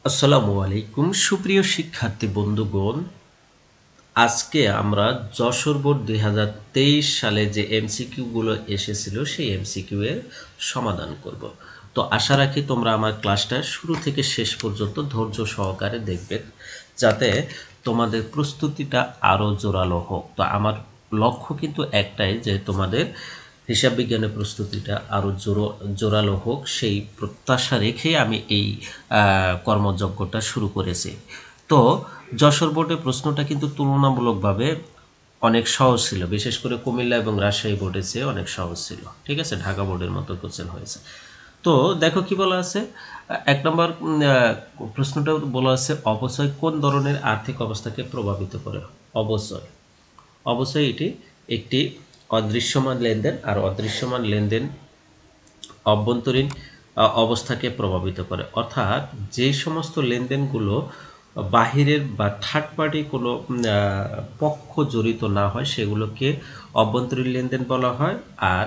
আসসালামু আলাইকুম সুপ্রিয় শিক্ষার্থী বন্ধুগণ, আজকে আমরা যশোর বোর্ড 2023 সালে যে এমসিকিউ গুলো এসেছিল সেই এমসিকিউ এর সমাধান করব। তো আশা রাখি তোমরা আমার ক্লাসটা শুরু থেকে শেষ পর্যন্ত ধৈর্য সহকারে দেখবে, যাতে তোমাদের প্রস্তুতিটা আরো জোরালো হোক। তো আমার লক্ষ্য কিন্তু একটাই, যে তোমাদের হিসাব বিজ্ঞানের প্রস্তুতিটা আরো জোরালো হোক, সেই প্রত্যাশা রেখেই আমি এই কর্মযজ্ঞটা শুরু করেছি। তো যশোর বোর্ডের প্রশ্নটা কিন্তু তুলনামূলকভাবে অনেক সহজ ছিল, বিশেষ করে কুমিল্লা এবং রাজশাহী বোর্ডের চেয়ে অনেক সহজ ছিল। ঠিক আছে, ঢাকা বোর্ডের মতো কোশ্চেন হয়েছে। তো দেখো কি বলা আছে, এক নম্বর প্রশ্নটা বলা আছে, অবচয় কোন ধরনের আর্থিক অবস্থাকে প্রভাবিত করে? অবচয় অবশ্যই এটি একটি অদৃশ্যমান লেনদেন, আর অদৃশ্যমান লেনদেন অভ্যন্তরীণ অবস্থাকে প্রভাবিত করে। অর্থাৎ যে সমস্ত লেনদেনগুলো বাহিরের বা থার্ড পার্টি কোনো পক্ষ জড়িত না হয় সেগুলোকে অভ্যন্তরীণ লেনদেন বলা হয়, আর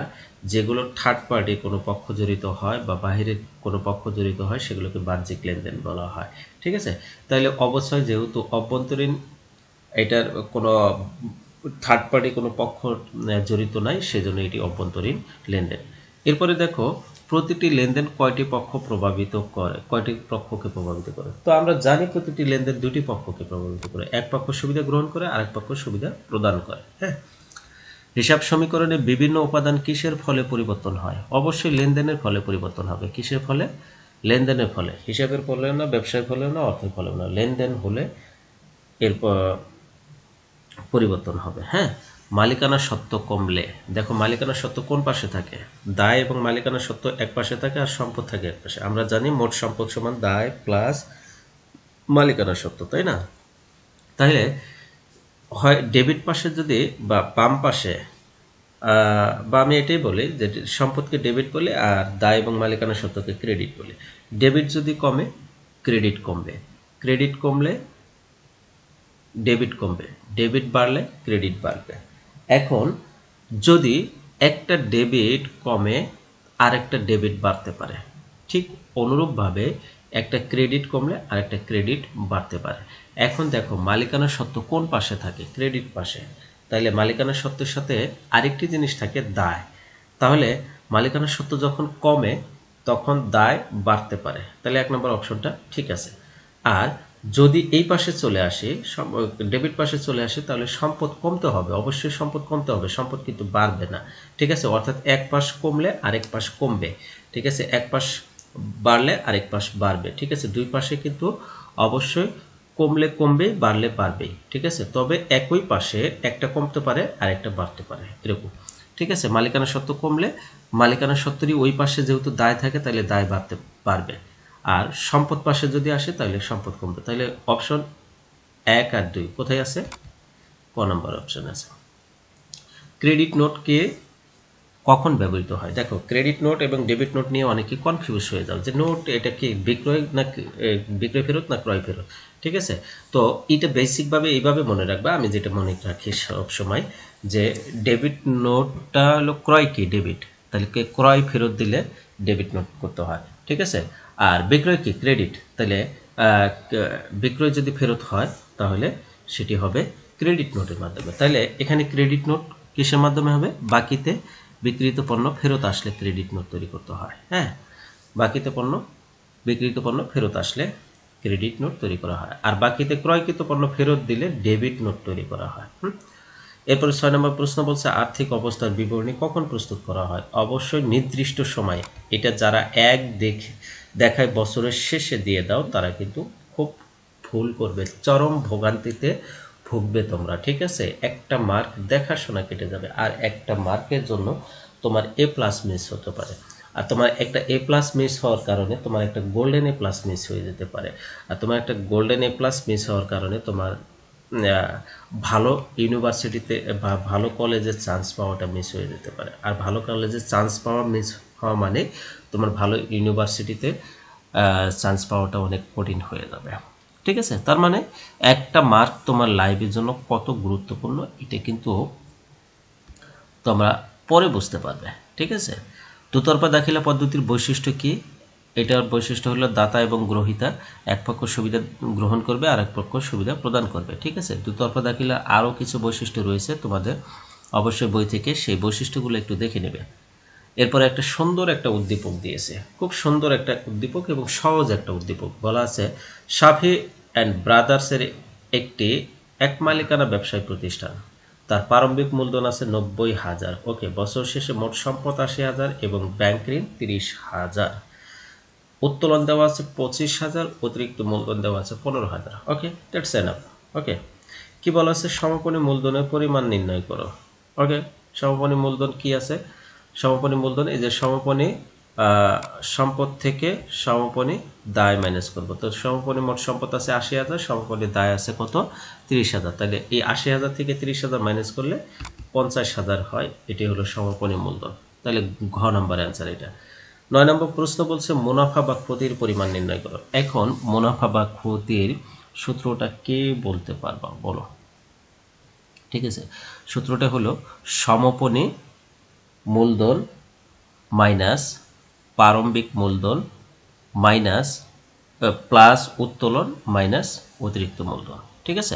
যেগুলো থার্ড পার্টি কোনো পক্ষ জড়িত হয় বা বাহিরের কোনো পক্ষ জড়িত হয় সেগুলোকে বাহ্যিক লেনদেন বলা হয়। ঠিক আছে, তাহলে অবশ্যই যেহেতু অভ্যন্তরীণ, এটার কোনো থার্ড পার্টি কোনো পক্ষ জড়িত নাই, সেজন্য এটি অভ্যন্তরীণ লেনদেন। এরপরে দেখো, প্রতিটি লেনদেন কয়টি পক্ষ প্রভাবিত করে, কয়টি পক্ষকে প্রভাবিত করে? তো আমরা জানি প্রতিটি লেনদেন দুটি পক্ষকে প্রভাবিত করে, এক পক্ষ সুবিধা গ্রহণ করে, আরেক পক্ষ সুবিধা প্রদান করে। হ্যাঁ, হিসাব সমীকরণে বিভিন্ন উপাদান কিসের ফলে পরিবর্তন হয়? অবশ্যই লেনদেনের ফলে পরিবর্তন হবে। কিসের ফলে? লেনদেনের ফলে। হিসাবের ফলে না, ব্যবসায়ের ফলে না, অর্থের ফলে না, লেনদেন হলে এরপর পরিবর্তন হবে। হ্যাঁ, মালিকানা সত্ত্ব কমলে, দেখো মালিকানা সত্ত্ব কোন পাশে থাকে? দায় এবং মালিকানা সত্ত্ব এক পাশে থাকে, আর সম্পদ থাকে এক পাশে। আমরা জানি মোট সম্পদ সমান দায় প্লাস মালিকানা সত্ত্ব, তাই না? তাহলে হয় ডেবিট পাশে যদি, বা বাম পাশে, বা আমি এটাই বলি যে সম্পদকে ডেবিট বলে আর দায় এবং মালিকানা সত্ত্বকে ক্রেডিট বলে। ডেবিট যদি কমে, ক্রেডিট কমবে, ক্রেডিট কমলে ডেবিট কমবে, ডেবিট বাড়লে ক্রেডিট বাড়বে। এখন যদি একটা ডেবিট কমে আর একটা ডেবিট বাড়তে পারে, ঠিক অনুরূপভাবে একটা ক্রেডিট কমলে আর একটা ক্রেডিট বাড়তে পারে। এখন দেখো মালিকানা সত্ত্ব কোন পাশে থাকে? ক্রেডিট পাশে। তাইলে মালিকানা সত্ত্বের সাথে আরেকটি জিনিস থাকে, দায়। তাহলে মালিকানা সত্ত্ব যখন কমে তখন দায় বাড়তে পারে। তাহলে এক নম্বর অপশনটা ঠিক আছে। আর যদি এই পাশে চলে আসে, ডেবিট পাশে চলে আসে, তাহলে সম্পদ কমতে হবে, অবশ্যই সম্পদ কমতে হবে, সম্পদ কিন্তু বাড়বে না। ঠিক আছে, অর্থাৎ এক পাশ কমলে আরেক পাশ কমবে। ঠিক আছে, এক পাশ বাড়লে আরেক পাশ বাড়বে। ঠিক আছে, দুই পাশে কিন্তু অবশ্যই কমলে কমবে, বাড়লে বাড়বেই। ঠিক আছে, তবে একই পাশে একটা কমতে পারে আর একটা বাড়তে পারে, এরকম। ঠিক আছে, মালিকানা সত্ত্ব কমলে মালিকানা সত্ত্বেরই ওই পাশে যেহেতু দায় থাকে, তাহলে দায় বাড়তে পারবে। আর সম্পদ পাশে যদি আসে তাহলে সম্পদ কমবে। তাহলে অপশন 1 আর 2 কোথায় আছে? ক নম্বর অপশন আছে। ক্রেডিট নোটকে কখন ব্যবহৃত হয়? দেখো, ক্রেডিট নোট এবং ডেবিট নোট নিয়ে অনেকে কনফিউজ হয়ে যাও, যে নোট এটা কি বিক্রয় না, বিক্রয় ফেরত না ক্রয় ফেরত। ঠিক আছে, তো এটা বেসিকভাবে এইভাবে মনে রাখবা, আমি যেটা মনে রাখি সব সময়, যে ডেবিট নোটটা হলো ক্রয় কি ডেবিট, তাহলে ক্রয় ফেরত দিলে ডেবিট নোট করতে হয়। ঠিক আছে, আর বিক্রয় কি ক্রেডিট, তাহলে বিক্রয় যদি ফেরত হয় তাহলে সেটি হবে ক্রেডিট নোটের মাধ্যমে। তাহলে এখানে ক্রেডিট নোট কিসের মাধ্যমে হবে? বাকিতে বিক্রিত পণ্য ফেরত আসলে ক্রেডিট নোট তৈরি করতে হয়। হ্যাঁ, বাকিতে বিক্রিত পণ্য ফেরত আসলে ক্রেডিট নোট তৈরি করা হয়, আর বাকিতে ক্রয়কৃত পণ্য ফেরত দিলে ডেবিট নোট তৈরি করা হয়। এরপরে 6 নম্বর প্রশ্ন বলছে, আর্থিক অবস্থার বিবরণী কখন প্রস্তুত করা হয়? অবশ্যই নির্দিষ্ট সময়। এটা যারা দেখায় বছরের শেষে দিয়ে দাও, তারা কিন্তু খুব ভুল করবে, চরম ভোগান্তিতে ভুগবে তোমরা। ঠিক আছে, একটা মার্ক দেখাশোনা কেটে যাবে, আর একটা মার্কের জন্য তোমার এ প্লাস মিস হতে পারে। আর তোমার একটা এ প্লাস মিস হওয়ার কারণে তোমার একটা গোল্ডেন এ প্লাস মিস হয়ে যেতে পারে। আর তোমার একটা গোল্ডেন এ প্লাস মিস হওয়ার কারণে তোমার ভালো ইউনিভার্সিটিতে বা ভালো কলেজে চান্স পাওয়াটা মিস হয়ে যেতে পারে। আর ভালো কলেজে চান্স পাওয়া মিস হওয়া মানে তোমার ভালো ইউনিভার্সিটিতে চান্স পাওয়াটা অনেক কঠিন হয়ে যাবে। ঠিক আছে, তার মানে একটা মার্ক তোমার লাইফের জন্য কত গুরুত্বপূর্ণ এটা কিন্তু তোমরা পরে বুঝতে পারবে। ঠিক আছে, দুতরফা দাখিলা পদ্ধতির বৈশিষ্ট্য কি? এটার বৈশিষ্ট্য হলো দাতা এবং গ্রহীতা এক পক্ষ সুবিধা গ্রহণ করবে আর এক পক্ষ সুবিধা প্রদান করবে। ঠিক আছে, দুতরফা দাখিলা আরও কিছু বৈশিষ্ট্য রয়েছে, তোমাদের অবশ্যই বই থেকে সেই বৈশিষ্ট্যগুলো একটু দেখে নেবে। এরপরে একটা সুন্দর একটা উদ্দীপক দিয়েছে, খুব সুন্দর একটা উদ্দীপক এবং সহজ একটা উদ্দীপক। বলা আছে সাফি অ্যান্ড ব্রাদার্সের একটি এক মালিকানা ব্যবসায়ী প্রতিষ্ঠান, তার প্রারম্ভিক মূলধন আছে 90,000। ওকে, বছর শেষে মোট সম্পদ 80,000 এবং ব্যাংক ঋণ 30,000। উত্তোলন দেওয়া আছে 25,000, অতিরিক্ত মূলধন দেওয়া আছে 15,000। ওকে, দ্যাটস এনাফ। ওকে, কি বলা আছে সমাপনী মূলধনের পরিমাণ নির্ণয় করো। ওকে, সমাপনী মূলধন কি আছে, সমাপনী মূলধন এই যে সমাপনী সম্পদ থেকে সমাপনী দায় মাইনাস করব। তো সমাপনী মোট সম্পদ আছে 80,000, সমাপনী দায় আছে কত 30,000। তাহলে এই 80,000 থেকে 30,000 মাইনাস করলে 50,000 হয়, এটি হলো সমাপনী মূলধন। তাহলে ঘ নাম্বার অ্যান্সার এটা। 9 নম্বর প্রশ্ন বলছে মুনাফা বা ক্ষতির পরিমাণ নির্ণয় করো। এখন মুনাফা বা ক্ষতির সূত্রটা কে বলতে পারবা বলো। ঠিক আছে, সূত্রটা হলো সমাপনী মূলধন মাইনাস প্রারম্ভিক মূলধন মাইনাস প্লাস উত্তোলন মাইনাস অতিরিক্ত মূলধন। ঠিক আছে,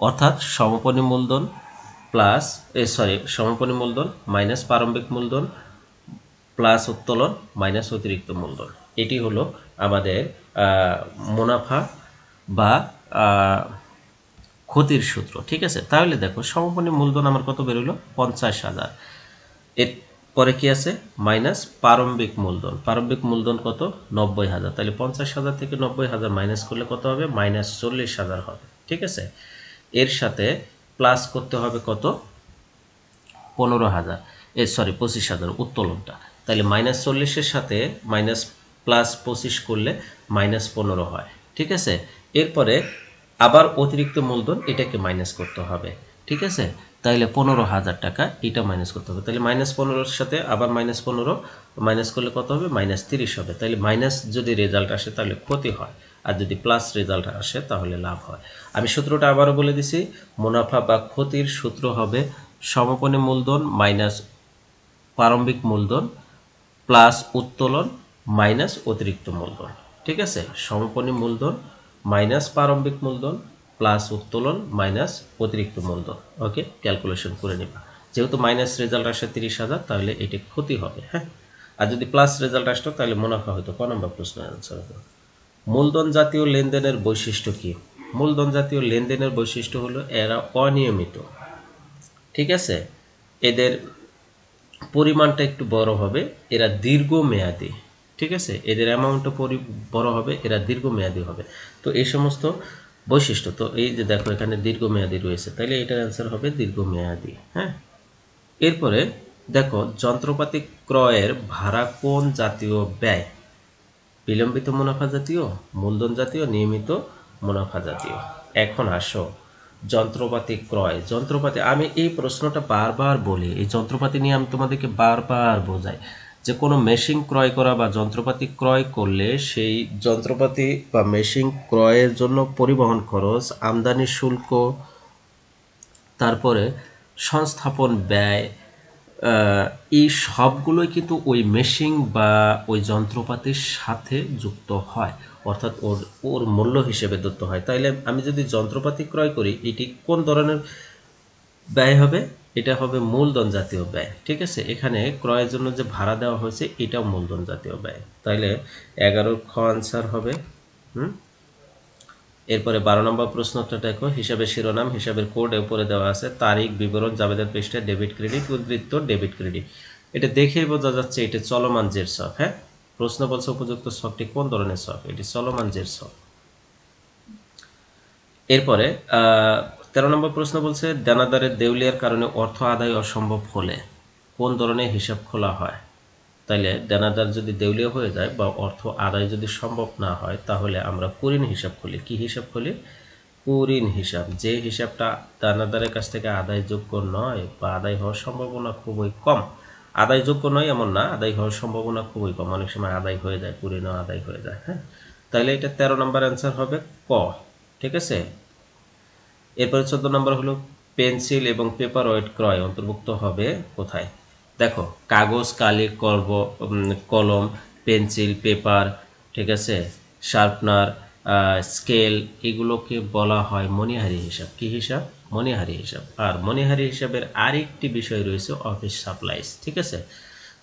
অর্থাৎ সমাপনী মূলধন প্লাস সমাপনী মূলধন মাইনাস প্রারম্ভিক মূলধন প্লাস উত্তোলন মাইনাস অতিরিক্ত মূলধন, এটি হলো আমাদের মুনাফা বা ক্ষতির সূত্র। ঠিক আছে, তাহলে দেখো সমাপনী মূলধন আমার কত বেরোলো 50,000, এর পরে কি আছে মাইনাস প্রারম্ভিক মূলধন, প্রারম্ভিক মূলধন কত 90,000। তাহলে 50,000 থেকে 90,000 মাইনাস করলে কত হবে মাইনাস 40,000 হবে। ঠিক আছে, এর সাথে প্লাস করতে হবে কত 15,000, 25,000 উত্তোলনটা। তাহলে মাইনাস 40-এর সাথে মাইনাস প্লাস 25 করলে মাইনাস 15 হয়। ঠিক আছে, এরপরে আবার অতিরিক্ত মূলধন এটাকে মাইনাস করতে হবে। ঠিক আছে, তাহলে 15,000 টাকা এটা মাইনাস করতে হবে। তাহলে মাইনাস 15-এর সাথে আবার মাইনাস 15 মাইনাস করলে কত হবে মাইনাস 30 হবে। তাহলে মাইনাস যদি রেজাল্ট আসে তাহলে ক্ষতি হয়, আর যদি প্লাস রেজাল্ট আসে তাহলে লাভ হয়। আমি সূত্রটা আবারও বলে দিছি, মুনাফা বা ক্ষতির সূত্র হবে সমাপনী মূলধন মাইনাস প্রারম্ভিক মূলধন প্লাস উত্তোলন মাইনাস অতিরিক্ত মূলধন। ঠিক আছে, সমাপনী মূলধন মাইনাস প্রারম্ভিক মূলধন প্লাস উত্তোলন মাইনাস অতিরিক্ত মূলধন। ওকে, ক্যালকুলেশন করে নিবা। যেহেতু মাইনাস রেজাল্ট আসে 30,000 তাহলে এটি ক্ষতি হবে। হ্যাঁ, আর যদি প্লাস রেজাল্ট আসতো তাহলে মুনাফা হতো। ক নম্বর প্রশ্নের আনসার হতো। মূলধন জাতীয় লেনদেনের বৈশিষ্ট্য কি? মূলধন জাতীয় লেনদেনের বৈশিষ্ট্য হলো এরা অনিয়মিত। ঠিক আছে, এদের পরিমাণটা একটু বড় হবে, এরা দীর্ঘমেয়াদী। ঠিক আছে, এদের অ্যামাউন্টটা বড় হবে, এরা দীর্ঘমেয়াদী হবে। তো এই সমস্ত বৈশিষ্ট্য, তো এই যে দেখো এখানে দীর্ঘমেয়াদী রয়েছে, তাহলে এটার অ্যান্সার হবে দীর্ঘমেয়াদী। হ্যাঁ, এরপরে দেখো যন্ত্রপাতি ক্রয়ের ভাড়া কোন জাতীয় ব্যয়? বিলম্বিত মুনাফা জাতীয়, মূলধন জাতীয়, নিয়মিত মুনাফা জাতীয়। এখন আসো যন্ত্রপাতি ক্রয়। যন্ত্রপাতি, আমি এই প্রশ্নটা বারবার বলি, এই যন্ত্রপাতি নিয়ে আমি তোমাদেরকে বারবার বোঝাই যে কোনো মেশিন ক্রয় করা বা যন্ত্রপাতি ক্রয় করলে সেই যন্ত্রপাতি বা মেশিন ক্রয়ের জন্য পরিবহন খরচ, আমদানি শুল্ক, তারপরে সংস্থাপন ব্যয়, এই সবগুলোই কিন্তু ওই মেশিন বা ওই যন্ত্রপাতির সাথে যুক্ত হয়, অর্থাৎ ওর মূল্য হিসেবে ধরতে হয়। তাইলে আমি যদি যন্ত্রপাতি ক্রয় করি এটি কোন ধরনের ব্যয় হবে? এটা হবে মূলধন জাতীয় ব্যয়। ঠিক আছে, এখানে ক্রয়ের জন্য যে ভাড়া দেওয়া হয়েছে এটাও মূলধন জাতীয় ব্যয়। তাইলে 11 খ আনসার হবে। এরপরে 12 নম্বর প্রশ্নটা দেখো, হিসাবের শিরোনাম, হিসাবের কোড উপরে দেওয়া আছে, তারিখ, বিবরণ, জাবেদার পৃষ্ঠায় ডেবিট ক্রেডিট, উদ্ধৃত ডেবিট ক্রেডিট। এটা দেখেই বোঝা যাচ্ছে এটা চলমান জের ছক। হ্যাঁ, প্রশ্ন বলছে উপযুক্ত ছকটি কোন ধরনের ছক? এটি চলমান জের ছক। এরপরে 13 নম্বর প্রশ্ন বলছে দেনাদারের দেউলিয়ার কারণে অর্থ আদায় অসম্ভব হলে কোন ধরনের হিসাব খোলা হয়? তাইলে দেনাদার যদি দেউলিয়া হয়ে যায় বা অর্থ আদায় যদি সম্ভব না হয় তাহলে আমরা কুঋণ হিসাব খুলি। কি হিসাব খুলি? কুঋণ হিসাব। যে হিসাবটা দেনাদারের কাছ থেকে আদায়যোগ্য নয় বা আদায় হওয়ার সম্ভাবনা খুবই কম। আদায়যোগ্য নয় এমন না, আদায় হওয়ার সম্ভাবনা খুবই কম, অনেক সময় আদায় হয়ে যায়, কুঋণও আদায় হয়ে যায়। হ্যাঁ, তাহলে এটা 13 নম্বর অ্যান্সার হবে ক। ঠিক আছে, এরপরে 14 নম্বর হলো পেন্সিল এবং পেপার ওয়েট ক্রয় অন্তর্ভুক্ত হবে কোথায়? দেখো কাগজ, কালি, কলম, পেন্সিল, পেপার, ঠিক আছে, শার্পনার, স্কেল, এগুলোকে বলা হয় মণিহারি হিসাব। কি হিসাব? মণিহারি হিসাব। আর মণিহারি হিসাবের আরেকটি বিষয় রয়েছে অফিস সাপ্লাইজ। ঠিক আছে,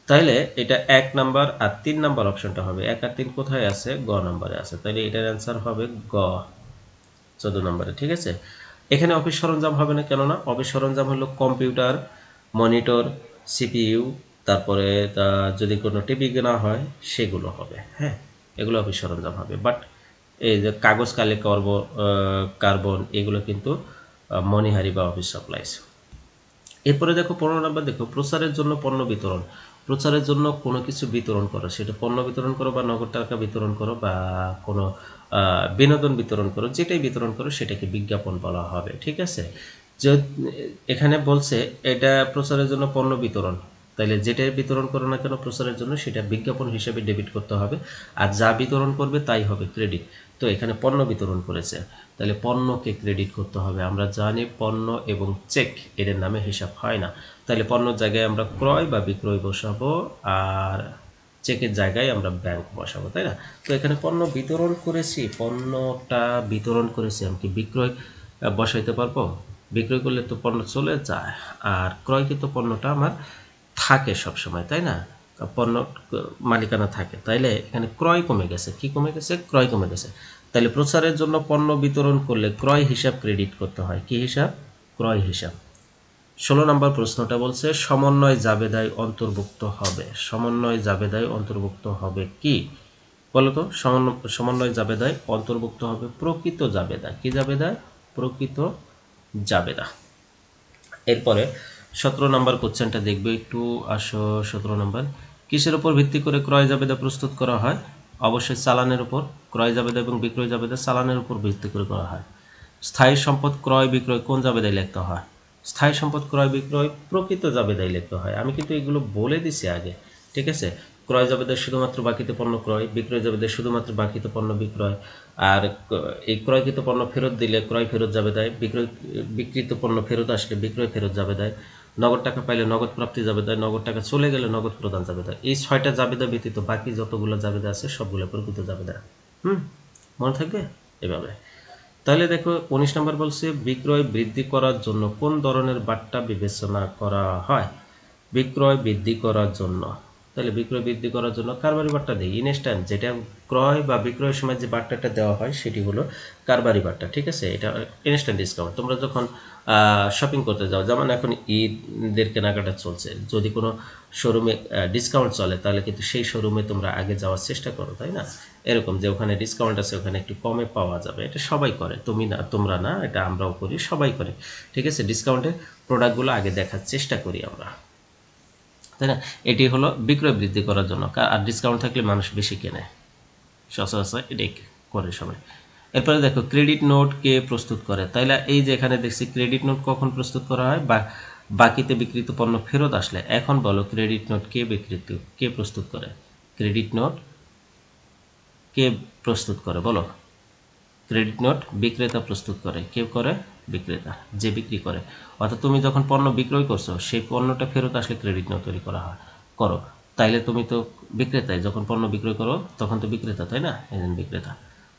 তাহলে এটা 1 নাম্বার আর 3 নাম্বার অপশনটা হবে। 1 আর 3 কোথায় আছে? গ নম্বরে আছে। তাহলে এটার অ্যান্সার হবে গ, 14 নম্বরে। ঠিক আছে, এখানে অফিস সরঞ্জাম হবে না, কেননা অফিস সরঞ্জাম হলো কম্পিউটার, মনিটর, সিপিইউ, তারপরে যদি কোনো টিভি কেনা হয় সেগুলো হবে। হ্যাঁ, এগুলো অফিস সরঞ্জাম হবে। বাট এই যে কাগজ, কালি, কার্বন, এগুলো কিন্তু মনিহারি বা অফিস সাপ্লাইজ। এরপরে দেখো 15 নম্বর, দেখো প্রচারের জন্য পণ্য বিতরণ। প্রচারের জন্য কোনো কিছু বিতরণ করো, সেটা পণ্য বিতরণ করো বা নগদ টাকা বিতরণ করো বা কোনো বিনোদন বিতরণ করো, যেটাই বিতরণ করো সেটাকে বিজ্ঞাপন বলা হবে। ঠিক আছে, এখানে বলছে এটা প্রচারের জন্য পণ্য বিতরণ, তাইলে যেটাই বিতরণ করো না কেন প্রচারের জন্য, সেটা বিজ্ঞাপন হিসেবে ডেবিট করতে হবে। আর যা বিতরণ করবে তাই হবে ক্রেডিট। তো এখানে পণ্য বিতরণ করেছে, তাহলে পণ্যকে ক্রেডিট করতে হবে। আমরা জানি পণ্য এবং চেক এর নামে হিসাব হয় না, তাহলে পণ্যর জায়গায় আমরা ক্রয় বা বিক্রয় বসাবো, আর চেকের জায়গায় আমরা ব্যাংক বসাবো, তাই না? তো এখানে পণ্য বিতরণ করেছি, পণ্যটা বিতরণ করেছি, আমি কি বিক্রয় বসাইতে পারবো? বিক্রয় করলে তো পণ্য চলে যায়, আর ক্রয়কে তো পণ্যটা আমার থাকে সব সময়, তাই না? পণ্য মালিকানা থাকে, তাইলে এখানে ক্রয় কমে গেছে। কি কমে গেছে? ক্রয় কমে গেছে। তাহলে প্রচারের জন্য পণ্য বিতরণ করলে ক্রয় হিসাব ক্রেডিট করতে হয়। কি হিসাব? ক্রয় হিসাব। 16 নম্বর প্রশ্নটা বলছে সমন্বয় জাবেদায় অন্তর্ভুক্ত হবে। সমন্বয় জাবেদায় অন্তর্ভুক্ত হবে কি বলতো? সমন্বয় জাবেদায় অন্তর্ভুক্ত হবে প্রকৃত জাবেদা। কি জাবেদা? প্রকৃত জাবেদা। এরপরে 17 নম্বর কোশ্চেনটা দেখবে একটু, আসো। 17 নম্বর, কিসের উপর ভিত্তি করে ক্রয় জাবেদা প্রস্তুত করা হয়? অবশ্যই চালানের উপর। ক্রয় জাবেদা এবং বিক্রয় জাবেদা চালানের উপর ভিত্তি করে করা হয়। স্থায়ী সম্পদ ক্রয় বিক্রয় কোন জাবেদায় লিখতে হয়? স্থায়ী সম্পদ ক্রয় বিক্রয় প্রকৃত জাবেদায় লিখতে হয়। আমি কিন্তু এগুলো বলে দিছি আগে। ঠিক আছে, ক্রয় জাবেদায় শুধুমাত্র বাকিতে পণ্য ক্রয়, বিক্রয় জাবেদায় শুধুমাত্র বাকিতে পণ্য বিক্রয়, আর এই ক্রয়কৃত পণ্য ফেরত দিলে ক্রয় ফেরত জাবেদায়, বিক্রিত পণ্য ফেরত আসলে বিক্রয় ফেরত জাবেদায়, নগদ টাকা পাইলে নগদ প্রাপ্তি জাবেদায়, নগদ টাকা চলে গেলে নগদ প্রদান জাবেদায়। এই 6টা জাবেদা ব্যতীত বাকি যতগুলো জাবেদা আছে সবগুলো প্রকৃত জাবেদা। মনে থাকবে এভাবে। তাহলে দেখো 19 নম্বর বলছে বিক্রয় বৃদ্ধি করার জন্য কোন ধরনের বাট্টা বিবেচনা করা হয়? বিক্রয় বৃদ্ধি করার জন্য, তাহলে বিক্রয় বৃদ্ধি করার জন্য কারবারি বাট্টা দেই। ইনস্ট্যান্ট, যেটা ক্রয় বা বিক্রয়ের সময় যে বাট্টাটা দেওয়া হয় সেটি হলো কারবারি বাট্টা। ঠিক আছে, এটা ইনস্ট্যান্ট ডিসকাউন্ট। তোমরা যখন শপিং করতে যাও, যেমন এখন ঈদের কেনাকাটা চলছে, যদি কোনো শোরুমে ডিসকাউন্ট চলে তাহলে কিন্তু সেই শোরুমে তোমরা আগে যাওয়ার চেষ্টা করো, তাই না? এরকম যে ওখানে ডিসকাউন্ট আছে, ওখানে একটু কমে পাওয়া যাবে, এটা সবাই করে, তুমি না, তোমরা না, এটা আমরাও করি, সবাই করে। ঠিক আছে, ডিসকাউন্টে প্রোডাক্টগুলো আগে দেখার চেষ্টা করি আমরা, তাই না? এটি হলো বিক্রয় বৃদ্ধি করার জন্য। আর ডিসকাউন্ট থাকলে মানুষ বেশি কেনে, সচরাচর এটাই করে সবাই। এরপরে দেখো ক্রেডিট নোট কে প্রস্তুত করে? তাইলে এই যে এখানে দেখছি ক্রেডিট নোট কখন প্রস্তুত করা হয়? বা বাকিতে বিক্রিত পণ্য ফেরত আসলে। এখন বলো ক্রেডিট নোট কে প্রস্তুত করে? ক্রেডিট নোট কে প্রস্তুত করে বলো? ক্রেডিট নোট বিক্রেতা প্রস্তুত করে। কে করে? বিক্রেতা, যে বিক্রি করে। অর্থাৎ তুমি যখন পণ্য বিক্রয় করছো, সেই পণ্যটা ফেরত আসলে ক্রেডিট নোট তৈরি করো। তাইলে তুমি তো বিক্রেতাই, যখন পণ্য বিক্রয় করো তখন তো বিক্রেতা, তাই না? একজন বিক্রেতা।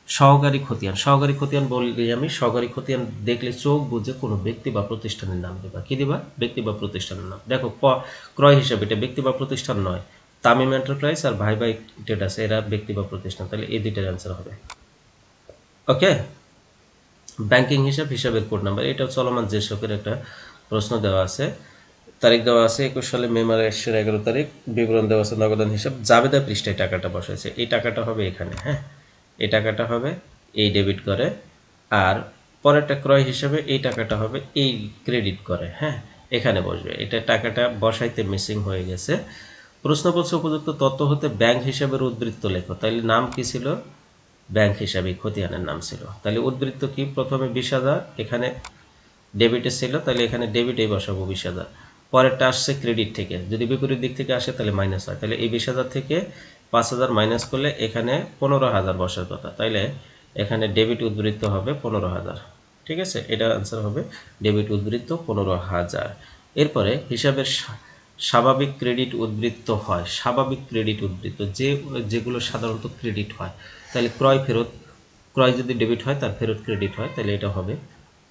সহকারী খতিয়ান। সহকারী খতিয়ান বলি আমি, সহকারী খতিয়ান দেখলে চোখ বুঝে কোনো ব্যক্তি বা প্রতিষ্ঠানের নাম দিবা। কি দিবা? ব্যক্তি বা প্রতিষ্ঠানের নাম। দেখো ক্রয় হিসাবে এটা ব্যক্তি বা প্রতিষ্ঠান নয়। তামিম এন্টারপ্রাইজ আর ভাই ভাই ট্রেডার্স এরা ব্যক্তি বা প্রতিষ্ঠান, তাহলে এই দুইটার অ্যান্সার হবে। ওকে, ব্যাংকিং হিসাবের কোড নাম্বার, এটা চলমান যে শোকের একটা প্রশ্ন দেওয়া আছে, তারিখ দেওয়া আছে 21 সালে মে মাসের 11 তারিখ, বিবরণ দেওয়া আছে নগদান হিসাব, জাবেদা পৃষ্ঠায় টাকাটা বসাইছে, এই টাকাটা হবে এখানে। হ্যাঁ, এই টাকাটা হবে এই ডেবিট করে, আর পরেরটা ক্রয় হিসাবে এই টাকাটা হবে এই ক্রেডিট করে। হ্যাঁ, এখানে বসবে, এটা টাকাটা বসাইতে মিসিং হয়ে গেছে। প্রশ্ন বলছে উপযুক্ত তথ্য হতে ব্যাংক হিসাবের উদ্বৃত্ত লেখো। তাইলে নাম কি ছিল? ব্যাংক হিসাবে খতিয়ানের নাম ছিল। তাহলে উদ্বৃত্ত কি? প্রথমে 20,000 এখানে ডেবিটে ছিল, তাহলে এখানে ডেবিটেই বসাবো 20,000। পরেরটা আসছে ক্রেডিট থেকে, যদি বিপরীত দিক থেকে আসে তাহলে মাইনাস হয়, তাহলে এই 20,000 থেকে 5,000 মাইনাস করলে এখানে 15,000 বসার কথা, তাইলে এখানে ডেবিট উদ্বৃত্ত হবে 15,000। ঠিক আছে, এটা আনসার হবে ডেবিট উদ্বৃত্ত 15,000। এরপরে হিসাবের স্বাভাবিক ক্রেডিট উদ্বৃত্ত হয়, স্বাভাবিক ক্রেডিট উদ্বৃত্ত যেগুলো সাধারণত ক্রেডিট হয়, তাহলে ক্রয় যদি ডেবিট হয় তার ফেরত ক্রেডিট হয়, তাহলে এটা হবে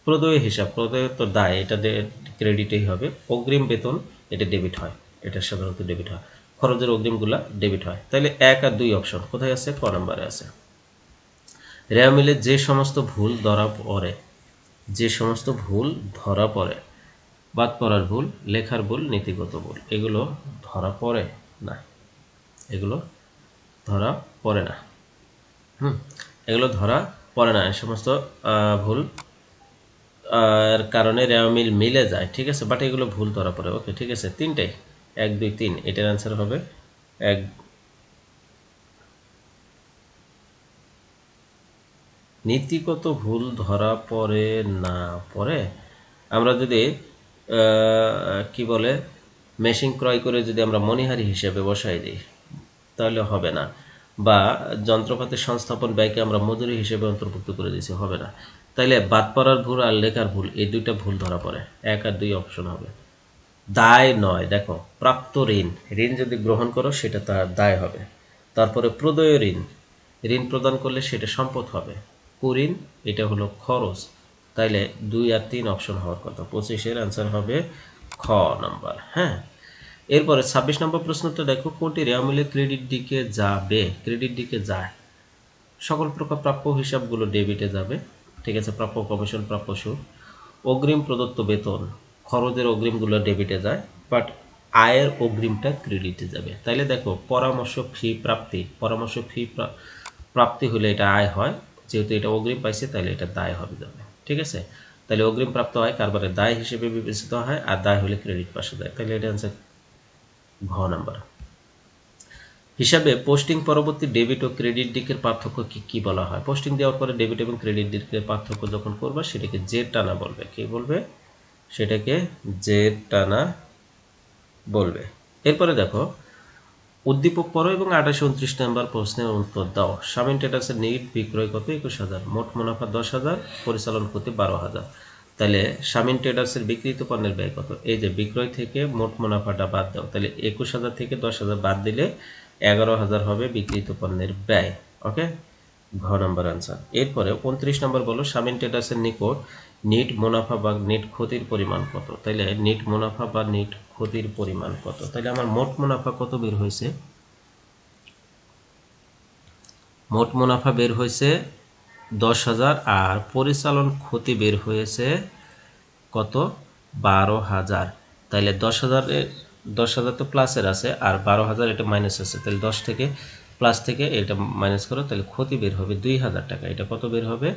প্রদেয় হিসাব, প্রদেয় তো দায়, এটা ক্রেডিটেই হবে। অগ্রিম বেতন এটা ডেবিট হয়, এটা সাধারণত ডেবিট হয়। খরচের অগ্রিমগুলা ডেবিট হয়। তাহলে 1 আর 2 অপশন কোথায় আছে? ক নম্বরে আছে। রেওয়া মিলে যে সমস্ত ভুল ধরা পড়ে, যে সমস্ত ভুল ধরা পড়ে, বাদ পড়ার ভুল, লেখার ভুল, নীতিগত ভুল, এগুলো ধরা পড়ে না, এগুলো ধরা পড়ে না। এগুলো ধরা পড়ে না, এই সমস্ত ভুল এর কারণে রেওয়া মিল মিলে যায়, ঠিক আছে, বাট এগুলো ভুল ধরা পড়ে। ওকে, ঠিক আছে, তিনটাই 1 2 3, এটার অ্যান্সার হবে 1। নীতিগত ভুল ধরা পড়ে না পড়ে, আমরা যদি কি বলে মেশিন ক্রয় করে যদি আমরা মণিহারি হিসেবে বসাই দিই তাহলে হবে না, বা যন্ত্রপাতি সংস্থাপন ব্যয়কে আমরা মজুরি হিসেবে অন্তর্ভুক্ত করে দিয়েছি, হবে না। তাইলে বাদ পড়ার ভুল আর লেখার ভুল, এই দুইটা ভুল ধরা পড়ে, 1 আর 2 অপশন হবে। দায় নয়, দেখো প্রাপ্ত ঋণ, ঋণ যদি গ্রহণ করো সেটা তার দায় হবে। তারপরে প্রদেয় ঋণ, ঋণ প্রদান করলে সেটা সম্পদ হবে। কুঋণ, এটা হলো খরচ। তাইলে 2 আর 3 অপশন হওয়ার কথা। 25-এর অ্যান্সার হবে খ নাম্বার। হ্যাঁ, এরপরে 26 নম্বর প্রশ্নটা দেখো, কোনটি রেওয়া মিলে ক্রেডিট দিকে যাবে? ক্রেডিট দিকে যায়, সকল প্রকার প্রাপ্য হিসাবগুলো ডেবিটে যাবে, ঠিক আছে, প্রাপ্য কমিশন, প্রাপ্য সুদ, অগ্রিম প্রদত্ত বেতন, খরচের অগ্রিমগুলো ডেবিটে যায়, বাট আয়ের অগ্রিমটা ক্রেডিটে যাবে। তাইলে দেখো পরামর্শ ফি প্রাপ্তি, পরামর্শ ফি প্রাপ্তি হলে এটা আয় হয়, যেহেতু এটা অগ্রিম পাইছে তাহলে এটা দায় হবে যাবে, ঠিক আছে। তাহলে অগ্রিম প্রাপ্ত হয় কারবারের দায় হিসেবে বিবেচিত হয়, আর দায় হলে ক্রেডিট পাশে যায়, তাহলে এটা অ্যান্সার ঘ নাম্বার। হিসাবে পোস্টিং পরবর্তী ডেবিট ও ক্রেডিট দিকের পার্থক্য কি বলা হয়? পোস্টিং দেওয়ার পরে ডেবিট এবং ক্রেডিট দিকের পার্থক্য যখন করবা সেটাকে জেড টানা বলবে। কি বলবে? সেটাকে জেড টানা বলবে। এরপরে দেখো, উদ্দীপক পড়ো এবং 28-29 নম্বর প্রশ্নের উত্তর দাও। শামীম ট্রেডার্সের নিট বিক্রয় কত? 21,000, মোট মুনাফা 10,000, পরিচালন ক্ষতি 12,000। তাহলে শামীম ট্রেডার্সের বিক্রিত পণ্যের ব্যয় কত? এই যে বিক্রয় থেকে মোট মুনাফাটা বাদ দাও, তাহলে 21,000 থেকে 10,000 বাদ দিলে 11,000 হবে বিক্রিত পণ্যের ব্যয়। ওকে, ঘ নম্বর আনসার। এরপরে 29 নম্বর বলো, শামীম ট্রেডার্সের নিকট নিট মুনাফা বা নিট ক্ষতির পরিমাণ কত? তাহলে নিট মুনাফা বা নিট ক্ষতির পরিমাণ কত? তাহলে আমার মোট মুনাফা কত বের হয়েছে? মোট মুনাফা বের হয়েছে 10,000, আর পরিচালন ক্ষতি বের হয়েছে কত? 12,000। তাহলে 10,000 তো প্লাসের আছে, আর 12,000 এটা মাইনাস আছে, তাহলে 10 থেকে প্লাস থেকে এটা মাইনাস করো, তাহলে ক্ষতি বের হবে 2,000 টাকা। এটা কত বের হবে?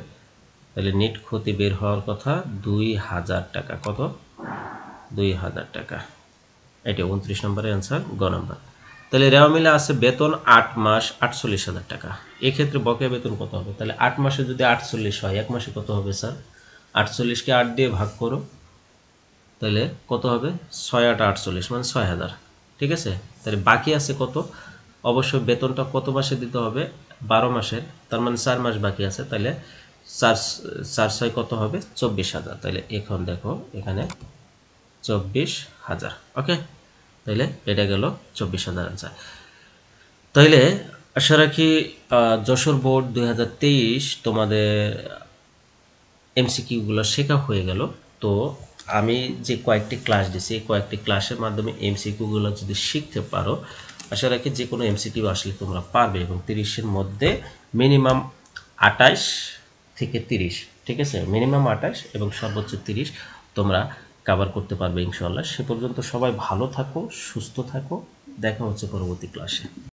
তাহলে নেট ক্ষতি বের হওয়ার কথা 2,000 টাকা। কত? 2,000 টাকা। এটা 29 নম্বরের অ্যান্সার, গ নম্বর। তাহলে রেওয়া মিলে আছে বেতন 8 মাস 48,000 টাকা। এক্ষেত্রে বকেয়া বেতন কত হবে? তাহলে 8 মাসে যদি 48 হয়, এক মাসে কত হবে স্যার? 48কে 8 দিয়ে ভাগ করো, তাহলে কত হবে? 6 8 48, মানে 6,000, ঠিক আছে। তাহলে বাকি আছে কত? অবশ্যই বেতনটা কত মাসে দিতে হবে? 12 মাসের, তার মানে 4 মাস বাকি আছে, তাহলে 4 6 কত হবে? 24,000। তাহলে এখন দেখো এখানে 24,000। ওকে, তাহলে এটা গেল 24,000 আনসার। তাহলে আশা রাখি যশোর বোর্ড 2023 তোমাদের এমসিকিউগুলো শেখা হয়ে গেল। তো আমি যে কয়েকটি ক্লাস দিছি, এই কয়েকটি ক্লাসের মাধ্যমে এমসিকিউগুলো যদি শিখতে পারো, আশা রাখি যে কোনো এমসিকিউ আসলে তোমরা পারবে, এবং 30-এর মধ্যে মিনিমাম 28 থেকে 30, ঠিক আছে, মিনিমাম 28 এবং সর্বোচ্চ 30 তোমরা কভার করতে পারবে ইনশাআল্লাহ। সে পর্যন্ত সবাই ভালো থাকো, সুস্থ থাকো, দেখা হচ্ছে পরবর্তী ক্লাসে।